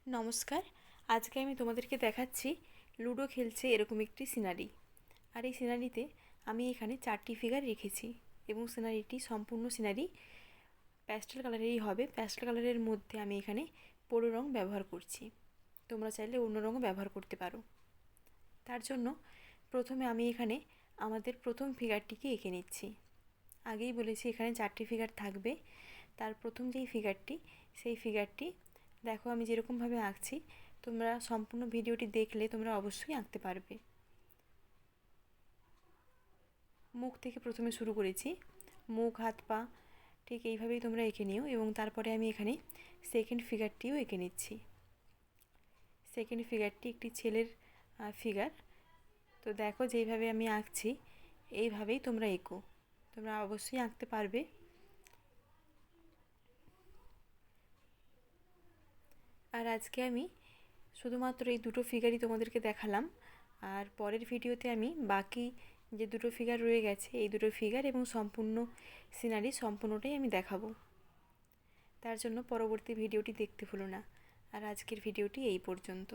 নমস্কার। আজকে আমি তোমাদেরকে দেখাচ্ছি লুডো খেলছে এরকম একটি সিনারি। আর এই সিনারিতে আমি এখানে 4টি ফিগার রেখেছি এবং সিনারিটি সম্পূর্ণ সিনারি প্যাস্টেল কালারেরই হবে। প্যাস্টেল কালারের মধ্যে আমি এখানে পোড়ো রং ব্যবহার করছি, তোমরা চাইলে অন্য রঙও ব্যবহার করতে পারো। তার জন্য প্রথমে আমি এখানে আমাদের প্রথম ফিগারটিকে এঁকে নিচ্ছি। আগেই বলেছি এখানে 4টি ফিগার থাকবে। তার প্রথম যেই ফিগারটি, সেই ফিগারটি দেখো আমি যেরকমভাবে আঁকছি, তোমরা সম্পূর্ণ ভিডিওটি দেখলে তোমরা অবশ্যই আঁকতে পারবে। মুখ থেকে প্রথমে শুরু করেছি, মুখ, হাত, পা ঠিক এইভাবেই তোমরা এঁকে নিও এবং তারপরে আমি এখানে সেকেন্ড ফিগারটিও এঁকে নিচ্ছি। সেকেন্ড ফিগারটি একটি ছেলের ফিগার। তো দেখো যেইভাবে আমি আঁকছি এইভাবেই তোমরা এঁকো, তোমরা অবশ্যই আঁকতে পারবে। আর আজকে আমি শুধুমাত্র এই দুটো ফিগারই তোমাদেরকে দেখালাম, আর পরের ভিডিওতে আমি বাকি যে দুটো ফিগার রয়ে গেছে এই দুটো ফিগার এবং সম্পূর্ণ সিনারি সম্পূর্ণটাই আমি দেখাবো। তার জন্য পরবর্তী ভিডিওটি দেখতে ভুলো না। আর আজকের ভিডিওটি এই পর্যন্ত।